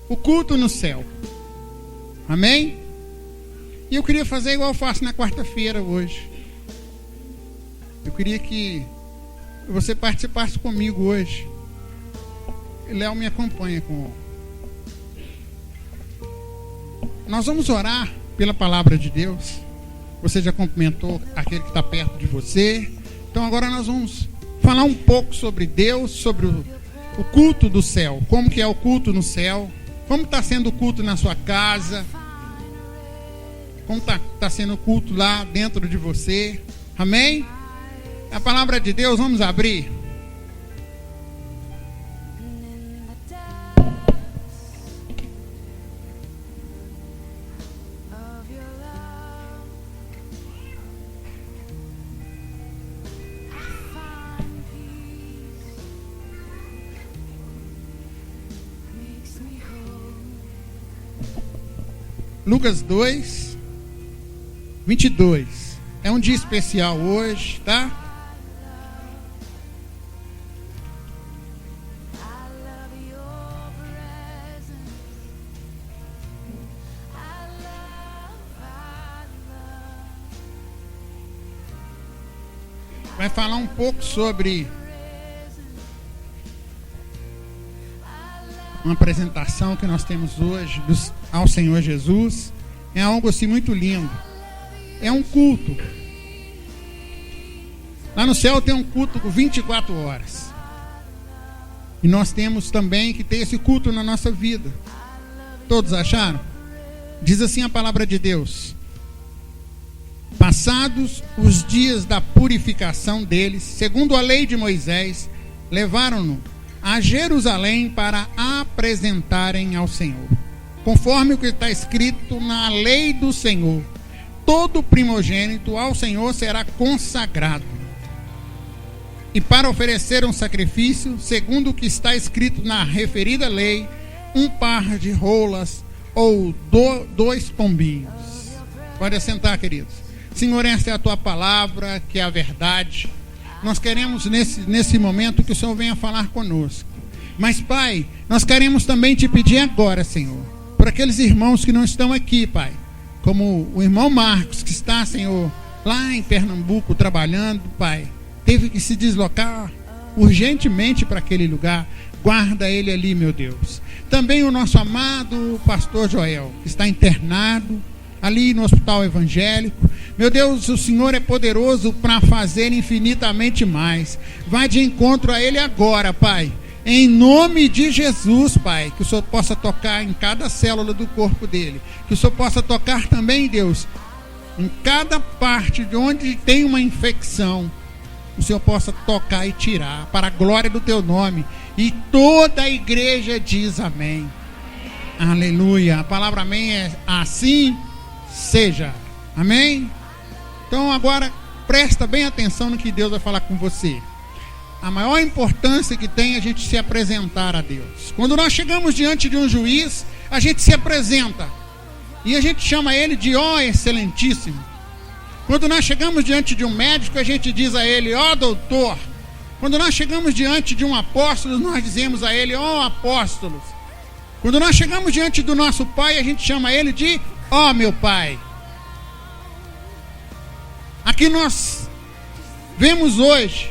o culto no céu. Amém? E eu queria fazer igual eu faço na quarta-feira hoje. Eu queria que você participasse comigo hoje. Léo me acompanha com. Nós vamos orar pela palavra de Deus. Você já cumprimentou aquele que está perto de você. Então agora nós vamos falar um pouco sobre Deus, sobre o culto do céu. Como que é o culto no céu? Como está sendo o culto na sua casa? Como está sendo o culto lá dentro de você? Amém? A palavra de Deus, vamos abrir. Lucas 2, 22. É um dia especial hoje, tá? Vai falar um pouco sobre uma apresentação que nós temos hoje ao Senhor Jesus. É algo assim muito lindo. É um culto. Lá no céu tem um culto por 24 horas. E nós temos também que ter esse culto na nossa vida. Todos acharam? Diz assim a palavra de Deus: passados os dias da purificação deles, segundo a lei de Moisés, levaram-no a Jerusalém para apresentarem ao Senhor, conforme o que está escrito na lei do Senhor: todo primogênito ao Senhor será consagrado. E para oferecer um sacrifício, segundo o que está escrito na referida lei, um par de rolas ou 2 pombinhos. Pode assentar, queridos. Senhor, essa é a tua palavra, que é a verdade. Nós queremos nesse momento que o Senhor venha falar conosco. Mas, Pai, nós queremos também te pedir agora, Senhor, por aqueles irmãos que não estão aqui, Pai, como o irmão Marcos, que está, Senhor, lá em Pernambuco trabalhando, Pai, teve que se deslocar urgentemente para aquele lugar. Guarda ele ali, meu Deus. Também o nosso amado pastor Joel, que está internado ali no hospital evangélico. Meu Deus, o Senhor é poderoso para fazer infinitamente mais. Vai de encontro a ele agora, Pai. Em nome de Jesus, Pai, que o Senhor possa tocar em cada célula do corpo dele. Que o Senhor possa tocar também, Deus, em cada parte de onde tem uma infecção. O Senhor possa tocar e tirar, para a glória do teu nome. E toda a igreja diz amém. Aleluia. A palavra amém é assim seja. Amém? Então agora presta bem atenção no que Deus vai falar com você. A maior importância que tem é a gente se apresentar a Deus. Quando nós chegamos diante de um juiz, a gente se apresenta. E a gente chama ele de ó excelentíssimo. Quando nós chegamos diante de um médico, a gente diz a ele ó doutor. Quando nós chegamos diante de um apóstolo, nós dizemos a ele ó apóstolos. Quando nós chegamos diante do nosso pai, a gente chama ele de ó meu pai. Aqui nós vemos hoje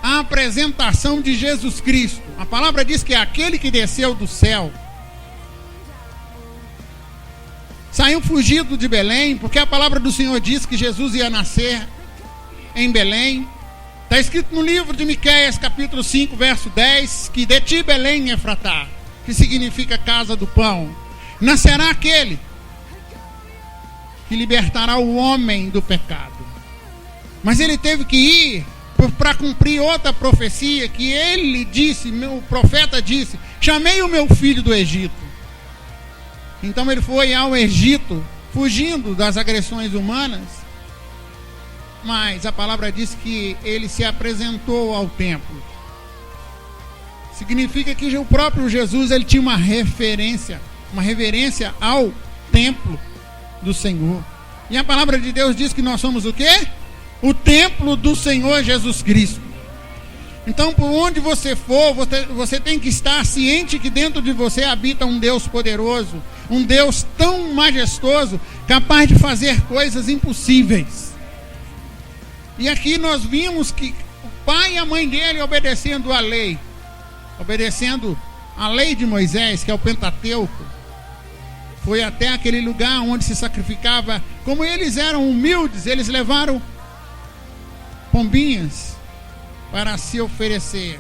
a apresentação de Jesus Cristo. A palavra diz que é aquele que desceu do céu. Saiu fugido de Belém, porque a palavra do Senhor diz que Jesus ia nascer em Belém. Está escrito no livro de Miqueias, capítulo 5, verso 10, que de ti Belém Efratá, que significa casa do pão, nascerá aquele que libertará o homem do pecado. Mas ele teve que ir para cumprir outra profecia que ele disse, o profeta disse: chamei o meu filho do Egito. Então ele foi ao Egito, fugindo das agressões humanas. Mas a palavra diz que ele se apresentou ao templo. Significa que o próprio Jesus, ele tinha uma reverência ao templo do Senhor. E a palavra de Deus diz que nós somos o quê? O templo do Senhor Jesus Cristo. Então, por onde você for, você tem que estar ciente que dentro de você habita um Deus poderoso, um Deus tão majestoso, capaz de fazer coisas impossíveis. E aqui nós vimos que o pai e a mãe dele obedecendo a lei de Moisés, que é o Pentateuco, foi até aquele lugar onde se sacrificava. Como eles eram humildes, eles levaram pombinhas para se oferecer.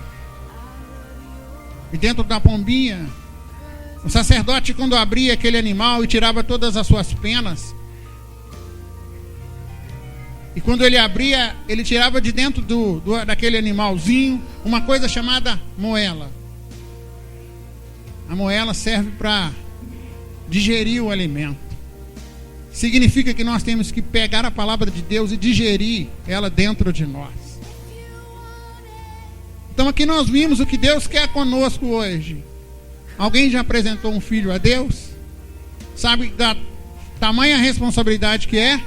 E dentro da pombinha, o sacerdote, quando abria aquele animal e tirava todas as suas penas, e quando ele abria, ele tirava de dentro daquele animalzinho uma coisa chamada moela. A moela serve para digerir o alimento. Significa que nós temos que pegar a palavra de Deus e digerir ela dentro de nós. Então aqui nós vimos o que Deus quer conosco hoje. Alguém já apresentou um filho a Deus? Sabe da tamanha responsabilidade que é?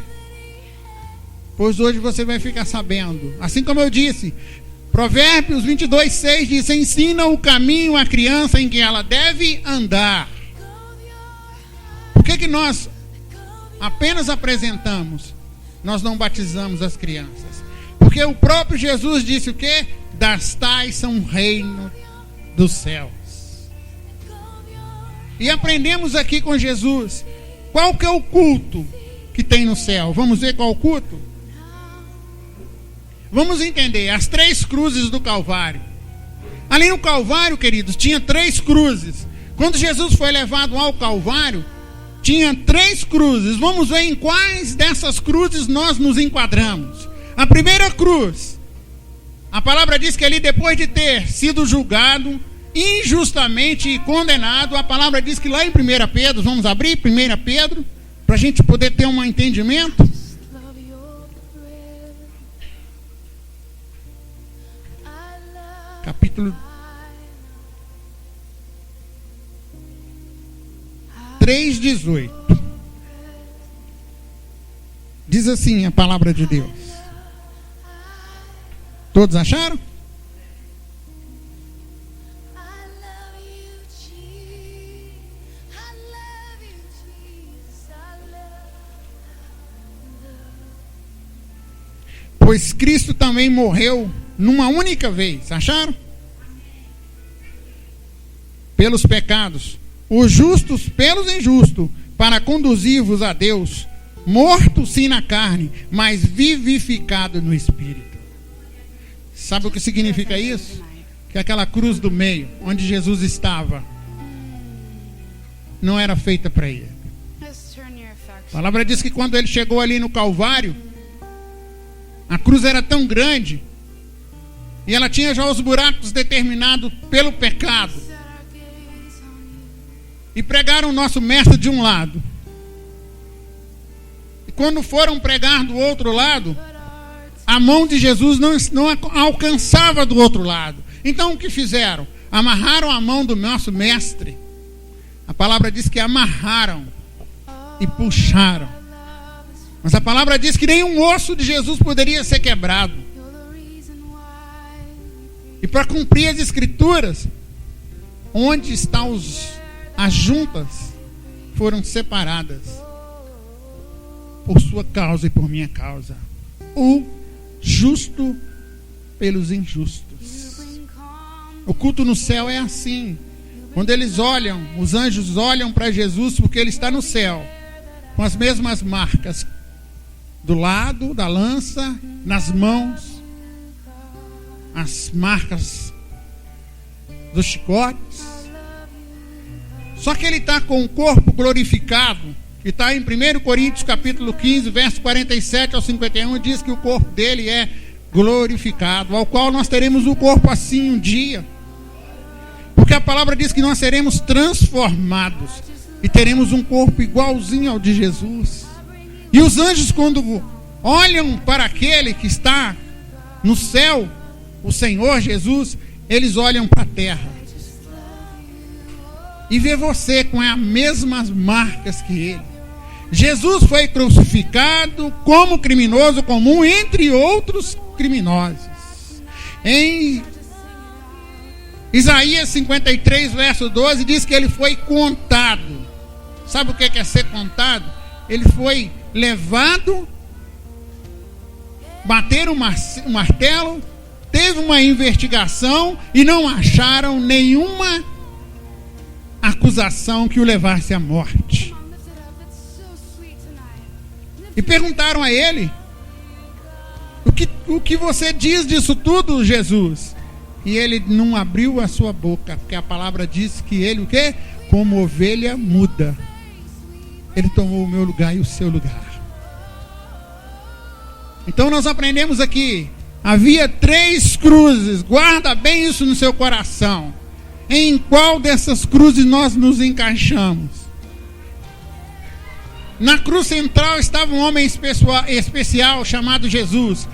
Pois hoje você vai ficar sabendo. Assim como eu disse, Provérbios 22:6 diz: ensina o caminho à criança em que ela deve andar. Por que nós apenas apresentamos? Nós não batizamos as crianças. Porque o próprio Jesus disse o quê? Das tais são o reino dos céus. E aprendemos aqui com Jesus qual que é o culto que tem no céu. Vamos ver qual é o culto? Vamos entender as 3 cruzes do Calvário. Ali no Calvário, queridos, tinha 3 cruzes. Quando Jesus foi levado ao Calvário, tinha 3 cruzes. Vamos ver em quais dessas cruzes nós nos enquadramos. A primeira cruz, a palavra diz que ali, depois de ter sido julgado injustamente e condenado, a palavra diz que lá em 1 Pedro, vamos abrir 1 Pedro, para a gente poder ter um entendimento. Capítulo 3:18. Diz assim a palavra de Deus. Todos acharam? Pois Cristo também morreu numa única vez, acharam? Pelos pecados, os justos pelos injustos, para conduzir-vos a Deus, morto sim na carne, mas vivificado no Espírito. Sabe o que significa isso? Que aquela cruz do meio, onde Jesus estava, não era feita para ele. A palavra diz que quando ele chegou ali no Calvário, a cruz era tão grande, e ela tinha já os buracos determinados pelo pecado. E pregaram o nosso mestre de um lado. E quando foram pregar do outro lado, a mão de Jesus não alcançava do outro lado. Então o que fizeram? Amarraram a mão do nosso mestre. A palavra diz que amarraram e puxaram. Mas a palavra diz que nenhum osso de Jesus poderia ser quebrado. E para cumprir as escrituras, onde estão as juntas foram separadas por sua causa e por minha causa. O justo pelos injustos. O culto no céu é assim. Quando eles olham, os anjos olham para Jesus, porque ele está no céu, com as mesmas marcas do lado da lança, nas mãos, as marcas dos chicotes. Só que ele está com o corpo glorificado. E está em 1 Coríntios capítulo 15, verso 47 ao 51, diz que o corpo dele é glorificado, ao qual nós teremos o corpo assim um dia. Porque a palavra diz que nós seremos transformados e teremos um corpo igualzinho ao de Jesus. E os anjos, quando olham para aquele que está no céu, o Senhor Jesus, eles olham para a terra e vê você com as mesmas marcas que ele. Jesus foi crucificado como criminoso comum, entre outros criminosos. Em Isaías 53, verso 12, diz que ele foi contado. Sabe o que é ser contado? Ele foi levado, bateram um martelo, teve uma investigação e não acharam nenhuma acusação que o levasse à morte. E perguntaram a ele: o que você diz disso tudo, Jesus? E ele não abriu a sua boca, porque a palavra diz que ele, o quê? Como ovelha muda, ele tomou o meu lugar e o seu lugar. Então nós aprendemos aqui, havia 3 cruzes, guarda bem isso no seu coração. Em qual dessas cruzes nós nos encaixamos? Na cruz central estava um homem especial chamado Jesus.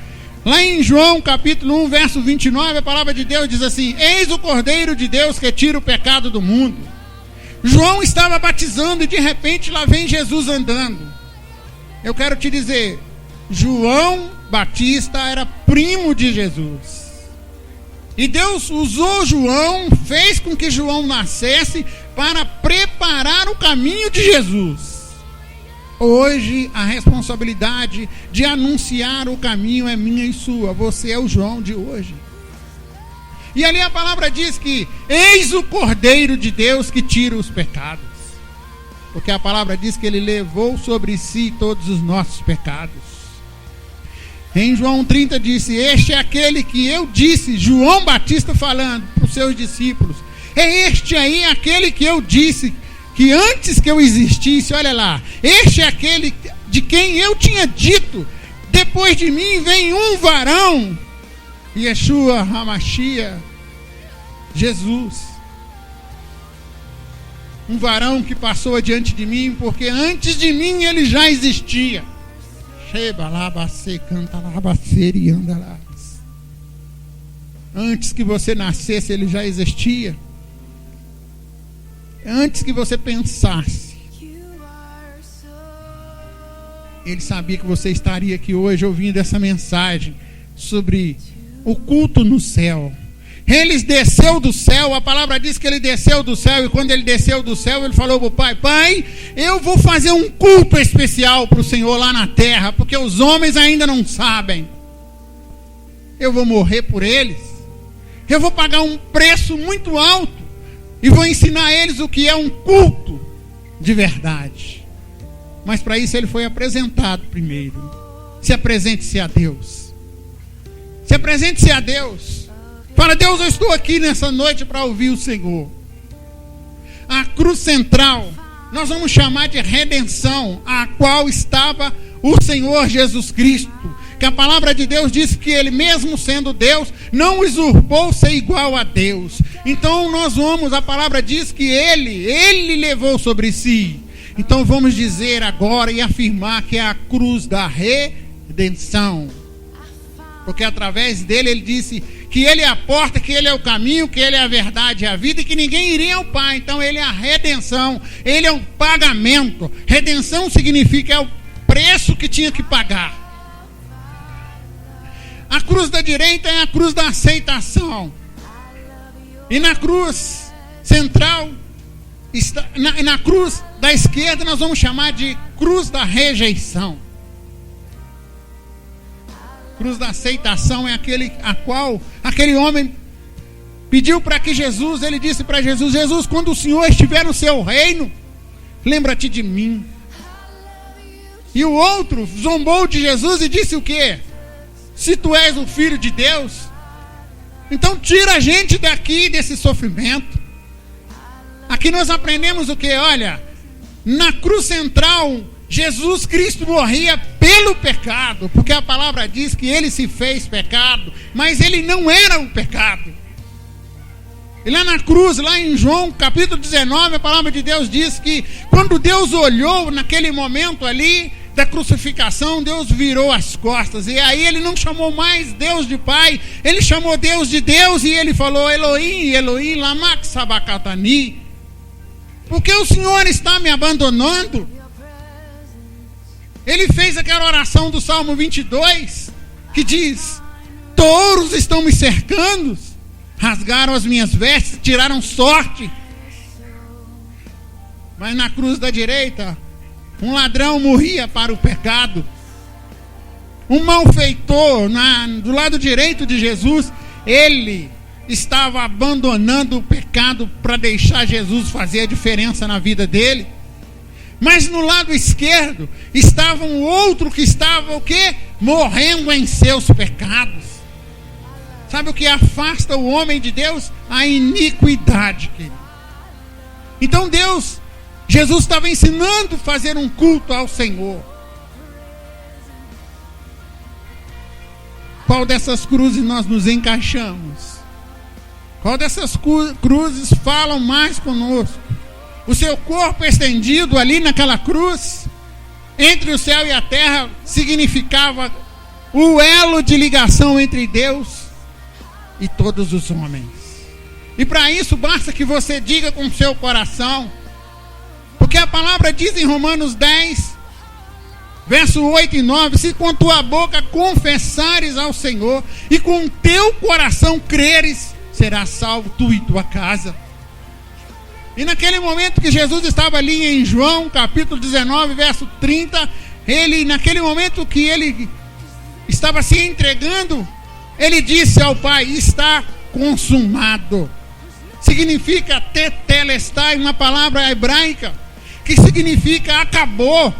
Lá em João capítulo 1, verso 29, a palavra de Deus diz assim: eis o Cordeiro de Deus que tira o pecado do mundo. João estava batizando e de repente lá vem Jesus andando. Eu quero te dizer, João Batista era primo de Jesus. E Deus usou João, fez com que João nascesse para preparar o caminho de Jesus. Hoje a responsabilidade de anunciar o caminho é minha e sua. Você é o João de hoje. E ali a palavra diz que eis o Cordeiro de Deus que tira os pecados. Porque a palavra diz que ele levou sobre si todos os nossos pecados. Em João 30 disse: este é aquele que eu disse, João Batista falando para os seus discípulos, é este aí aquele que eu disse que antes que eu existisse, olha lá, este é aquele de quem eu tinha dito, depois de mim vem um varão, Yeshua HaMashiach, Jesus, um varão que passou adiante de mim, porque antes de mim ele já existia. Antes que você nascesse ele já existia. Antes que você pensasse, ele sabia que você estaria aqui hoje ouvindo essa mensagem sobre o culto no céu. Ele desceu do céu, a palavra diz que ele desceu do céu, e quando ele desceu do céu, ele falou para o Pai: Pai, eu vou fazer um culto especial para o Senhor lá na terra, porque os homens ainda não sabem. Eu vou morrer por eles, eu vou pagar um preço muito alto, e vou ensinar a eles o que é um culto de verdade. Mas para isso ele foi apresentado primeiro. Se apresente-se a Deus. Se apresente-se a Deus. Fala: Deus, eu estou aqui nessa noite para ouvir o Senhor. A cruz central, nós vamos chamar de redenção, a qual estava o Senhor Jesus Cristo. Que a palavra de Deus diz que ele, mesmo sendo Deus, não usurpou ser igual a Deus. Então nós vamos, a palavra diz que ele levou sobre si. Então vamos dizer agora e afirmar que é a cruz da redenção. Porque através dele ele disse que ele é a porta, que ele é o caminho, que ele é a verdade e a vida, e que ninguém iria ao Pai. Então ele é a redenção, ele é o pagamento. Redenção significa é o preço que tinha que pagar. A cruz da direita é a cruz da aceitação. E na cruz central, na cruz da esquerda, nós vamos chamar de cruz da rejeição. Cruz da aceitação é aquele a qual aquele homem pediu para que Jesus, ele disse para Jesus: Jesus, quando o Senhor estiver no seu reino, lembra-te de mim. E o outro zombou de Jesus e disse o quê? Se tu és o Filho de Deus, então tira a gente daqui desse sofrimento. Aqui nós aprendemos o quê? Olha, na cruz central, Jesus Cristo morria pelo pecado, porque a palavra diz que ele se fez pecado, mas ele não era o pecado. E lá na cruz, lá em João capítulo 19, a palavra de Deus diz que quando Deus olhou naquele momento ali da crucificação, Deus virou as costas, e aí ele não chamou mais Deus de Pai, ele chamou Deus de Deus, e ele falou: Elohim, Elohim, lama sabachthani. Porque o Senhor está me abandonando? Ele fez aquela oração do Salmo 22, que diz: touros estão me cercando, rasgaram as minhas vestes, tiraram sorte. Mas na cruz da direita, um ladrão morria para o pecado. Um malfeitor do lado direito de Jesus, ele estava abandonando o pecado para deixar Jesus fazer a diferença na vida dele. Mas no lado esquerdo estava um outro que estava o quê? Morrendo em seus pecados. Sabe o que afasta o homem de Deus? A iniquidade, querido. Então Jesus estava ensinando a fazer um culto ao Senhor. Qual dessas cruzes nós nos encaixamos? Qual dessas cruzes falam mais conosco? O seu corpo estendido ali naquela cruz, entre o céu e a terra, significava o elo de ligação entre Deus e todos os homens. E para isso basta que você diga com o seu coração, porque a palavra diz em Romanos 10, verso 8 e 9, se com tua boca confessares ao Senhor e com teu coração creres, serás salvo tu e tua casa. E naquele momento que Jesus estava ali em João, capítulo 19, verso 30, naquele momento que ele estava se entregando, ele disse ao Pai, está consumado. Significa tetelestai, uma palavra hebraica, que significa acabou.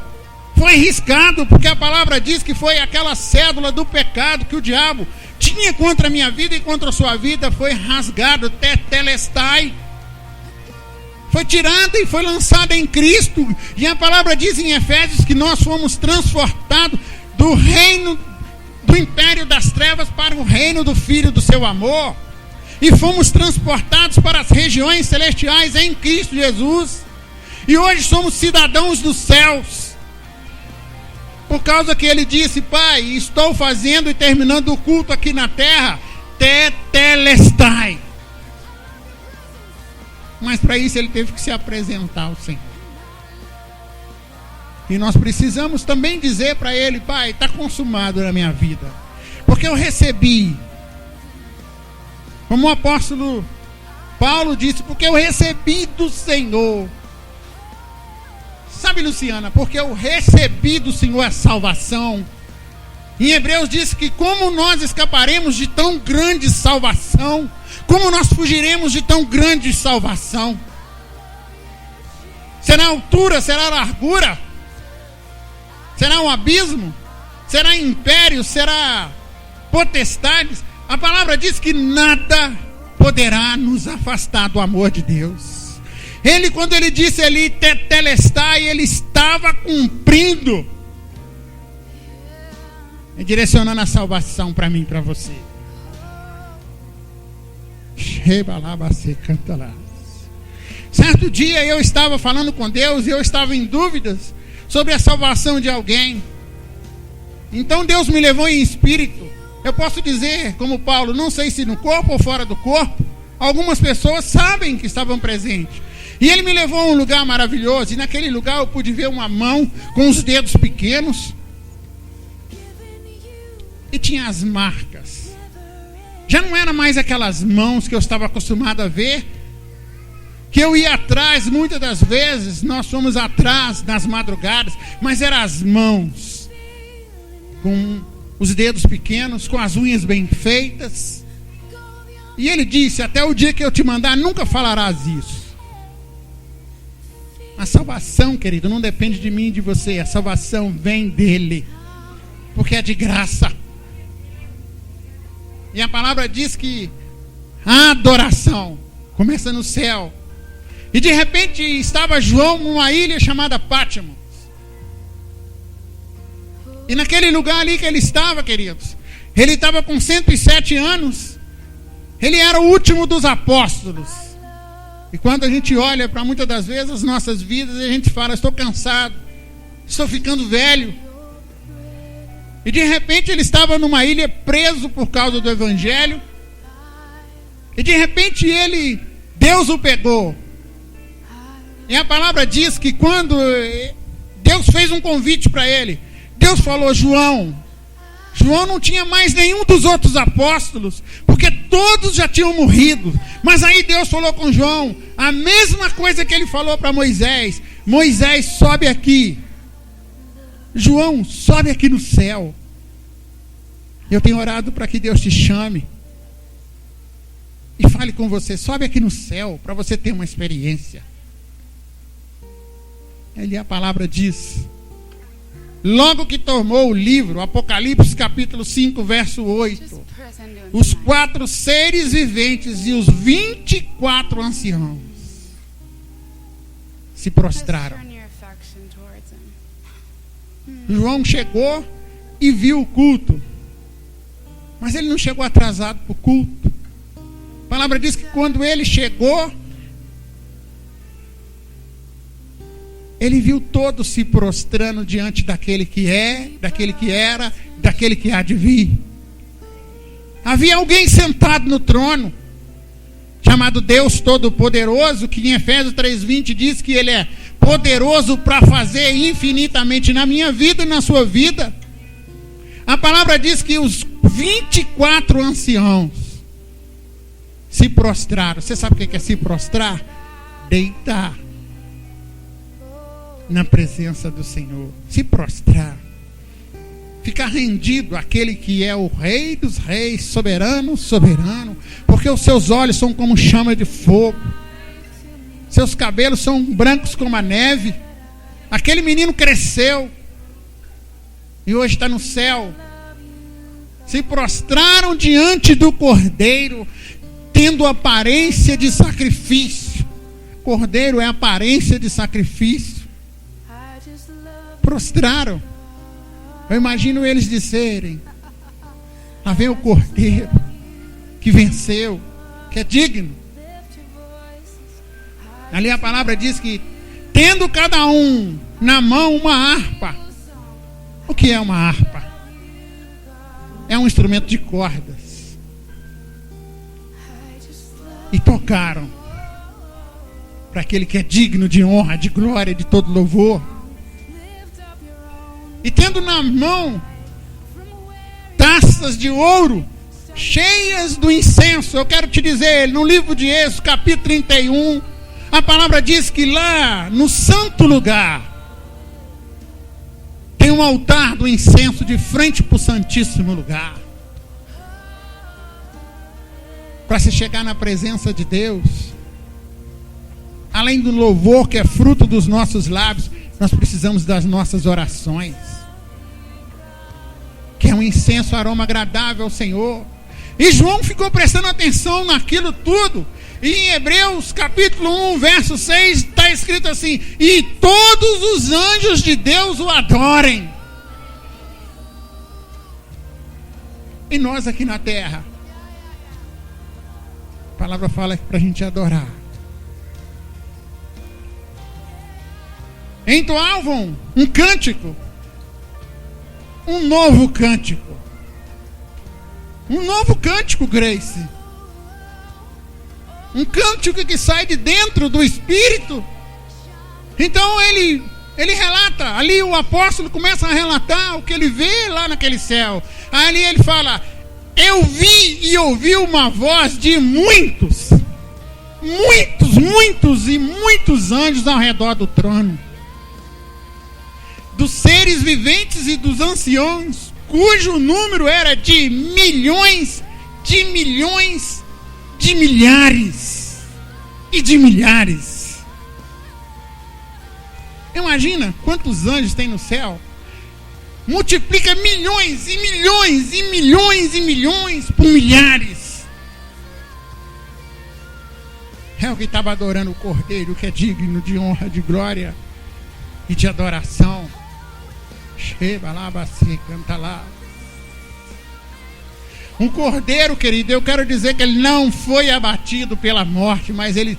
Foi riscado, porque a palavra diz que foi aquela cédula do pecado que o diabo tinha contra a minha vida e contra a sua vida, foi rasgado, tetelestai. Foi tirada e foi lançada em Cristo. E a palavra diz em Efésios que nós fomos transportados do reino, do império das trevas para o reino do Filho do seu amor. E fomos transportados para as regiões celestiais em Cristo Jesus. E hoje somos cidadãos dos céus. Por causa que ele disse, Pai, estou fazendo e terminando o culto aqui na terra, tetelestai. Mas para isso ele teve que se apresentar ao Senhor. E nós precisamos também dizer para ele, Pai, está consumado na minha vida. Porque eu recebi, como o apóstolo Paulo disse, porque eu recebi do Senhor. Sabe, Luciana, porque eu recebi do Senhor a salvação. Em Hebreus diz que como nós escaparemos de tão grande salvação, como nós fugiremos de tão grande salvação? Será altura, será largura? Será um abismo? Será império? Será potestades? A palavra diz que nada poderá nos afastar do amor de Deus. Ele, quando ele disse ali, tetelestai, ele estava cumprindo, direcionando a salvação para mim e para você. Certo dia eu estava falando com Deus e eu estava em dúvidas sobre a salvação de alguém. Então Deus me levou em espírito. Eu posso dizer, como Paulo, não sei se no corpo ou fora do corpo, algumas pessoas sabem que estavam presentes. E ele me levou a um lugar maravilhoso. E naquele lugar eu pude ver uma mão com os dedos pequenos. E tinha as marcas. Já não era mais aquelas mãos que eu estava acostumado a ver, que eu ia atrás, muitas das vezes nós fomos atrás nas madrugadas, mas eram as mãos com os dedos pequenos, com as unhas bem feitas. E ele disse, até o dia que eu te mandar, nunca falarás isso. A salvação, querido, não depende de mim e de você. A salvação vem dele, porque é de graça. E a palavra diz que a adoração começa no céu. E de repente estava João numa ilha chamada Pátmos. E naquele lugar ali que ele estava, queridos, ele estava com 107 anos. Ele era o último dos apóstolos. E quando a gente olha para muitas das vezes as nossas vidas, a gente fala, estou cansado, estou ficando velho. E de repente ele estava numa ilha preso por causa do evangelho. E de repente Deus o pegou. E a palavra diz que quando Deus fez um convite para ele, Deus falou, João não tinha mais nenhum dos outros apóstolos, porque todos já tinham morrido. Mas aí Deus falou com João a mesma coisa que ele falou para Moisés. Moisés, sobe aqui. João, sobe aqui no céu. Eu tenho orado para que Deus te chame e fale com você. Sobe aqui no céu para você ter uma experiência. Ali a palavra diz: logo que tomou o livro, Apocalipse capítulo 5, verso 8, os 4 seres viventes e os 24 anciãos se prostraram. João chegou e viu o culto, mas ele não chegou atrasado para o culto. A palavra diz que quando ele chegou, ele viu todos se prostrando diante daquele que é, daquele que era, daquele que há de vir. Havia alguém sentado no trono, chamado Deus Todo-Poderoso, que em Efésios 3:20 diz que ele é poderoso para fazer infinitamente na minha vida e na sua vida. A palavra diz que os 24 anciãos se prostraram. Você sabe o que é se prostrar? Deitar na presença do Senhor. Se prostrar. Ficar rendido àquele que é o Rei dos Reis, soberano, soberano. Porque os seus olhos são como chama de fogo. Seus cabelos são brancos como a neve. Aquele menino cresceu e hoje está no céu. Se prostraram diante do Cordeiro, tendo aparência de sacrifício. Cordeiro é aparência de sacrifício. Prostraram. Eu imagino eles dizerem: lá vem o Cordeiro que venceu, que é digno. Ali a palavra diz que tendo cada um na mão uma harpa. O que é uma harpa? É um instrumento de cordas. E tocaram para aquele que é digno de honra, de glória, de todo louvor. E tendo na mão taças de ouro cheias do incenso. Eu quero te dizer, no livro de Êxodo, capítulo 31, a palavra diz que lá no santo lugar tem um altar do incenso de frente para o santíssimo lugar. Para se chegar na presença de Deus, além do louvor que é fruto dos nossos lábios, nós precisamos das nossas orações, que é um incenso, aroma agradável ao Senhor. E João ficou prestando atenção naquilo tudo. E em Hebreus capítulo 1, verso 6, está escrito assim: e todos os anjos de Deus o adorem. E nós aqui na terra, a palavra fala para a gente adorar. Entoavam um cântico, um novo cântico. Um novo cântico, Grace. Um cântico que sai de dentro do Espírito. Então ele relata, ali o apóstolo começa a relatar o que ele vê lá naquele céu. Ali ele fala: eu vi e ouvi uma voz de muitos e muitos anjos ao redor do trono, dos seres viventes e dos anciãos, cujo número era de milhões, de milhões, de milhares e de milhares. Imagina quantos anjos tem no céu. Multiplica milhões e milhões e milhões e milhões por milhares. É o que estava adorando o Cordeiro, que é digno de honra, de glória e de adoração. Chega lá, bacia, canta lá. Um cordeiro, querido, eu quero dizer que ele não foi abatido pela morte, mas ele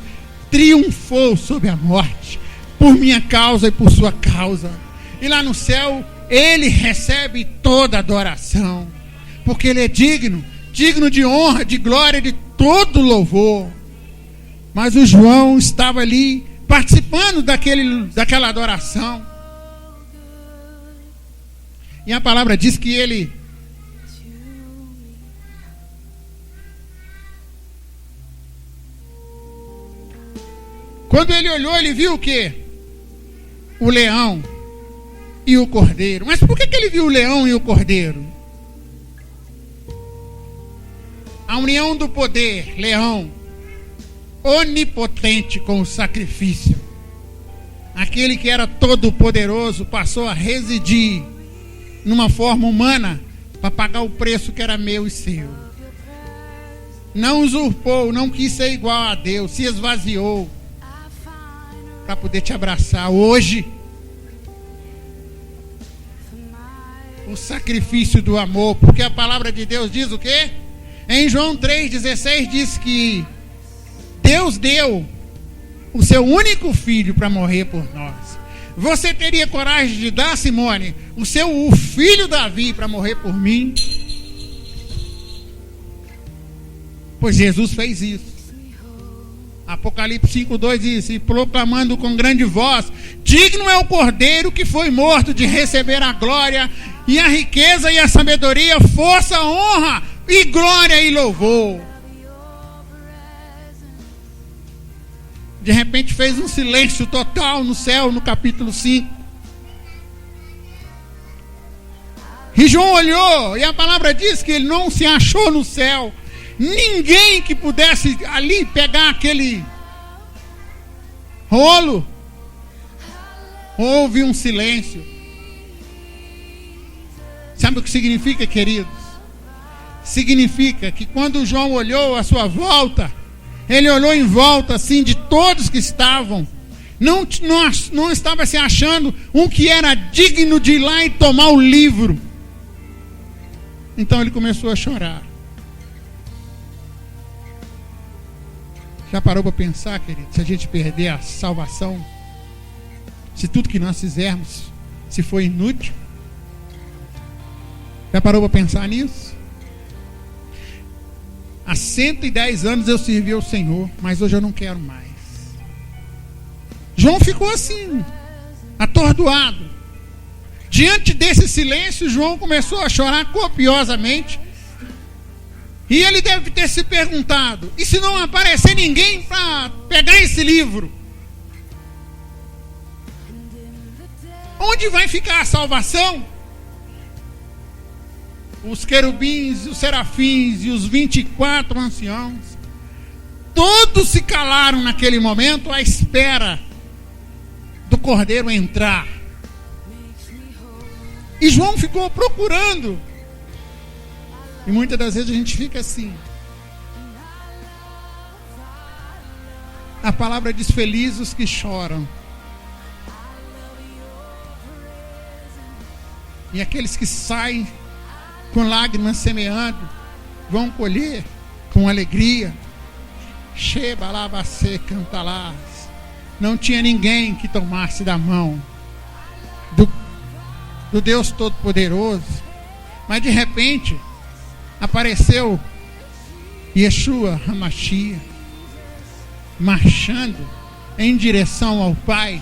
triunfou sobre a morte, por minha causa e por sua causa. E lá no céu, ele recebe toda adoração, porque ele é digno de honra, de glória, de todo louvor. Mas o João estava ali, participando daquela adoração. E a palavra diz que ele Quando ele olhou, ele viu o quê? O leão e o cordeiro. Mas por que ele viu o leão e o cordeiro? A união do poder, leão, onipotente com o sacrifício. Aquele que era todo poderoso passou a residir numa forma humana para pagar o preço que era meu e seu. Não usurpou, não quis ser igual a Deus, se esvaziou para poder te abraçar. Hoje, o sacrifício do amor, porque a palavra de Deus diz o quê? Em João 3,16 diz que Deus deu o seu único filho para morrer por nós. Você teria coragem de dar, Simone, o filho Davi para morrer por mim? Pois Jesus fez isso. Apocalipse 5,2 diz: e proclamando com grande voz: digno é o cordeiro que foi morto de receber a glória e a riqueza e a sabedoria, força, honra e glória e louvor. De repente fez um silêncio total no céu, no capítulo 5. E João olhou, e a palavra diz que ele não se achou no céu ninguém que pudesse ali pegar aquele rolo. Houve um silêncio. Sabe o que significa, queridos? Significa que quando João olhou à sua volta, ele olhou em volta assim de todos que estavam. Não estava se achando um que era digno de ir lá e tomar o livro. Então ele começou a chorar. Já parou para pensar, querido? Se a gente perder a salvação, se tudo que nós fizermos se for inútil? Já parou para pensar nisso? Há 110 anos eu servi ao Senhor, mas hoje eu não quero mais. João ficou assim, atordoado. Diante desse silêncio, João começou a chorar copiosamente. E ele deve ter se perguntado: e se não aparecer ninguém para pegar esse livro? Onde vai ficar a salvação? Os querubins, os serafins e os 24 anciãos, todos se calaram naquele momento à espera do cordeiro entrar. E João ficou procurando. E muitas das vezes a gente fica assim. A palavra diz: felizes os que choram. E aqueles que saem com lágrimas semeando, vão colher com alegria. Sheba lá você canta lá. Não tinha ninguém que tomasse da mão do Deus Todo-Poderoso. Mas de repente apareceu Yeshua HaMashiach, marchando em direção ao Pai.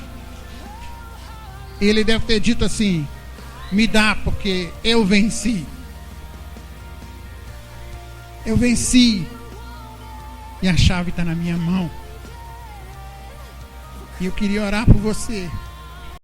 Ele deve ter dito assim: me dá, porque eu venci. Eu venci. E a chave está na minha mão. E eu queria orar por você.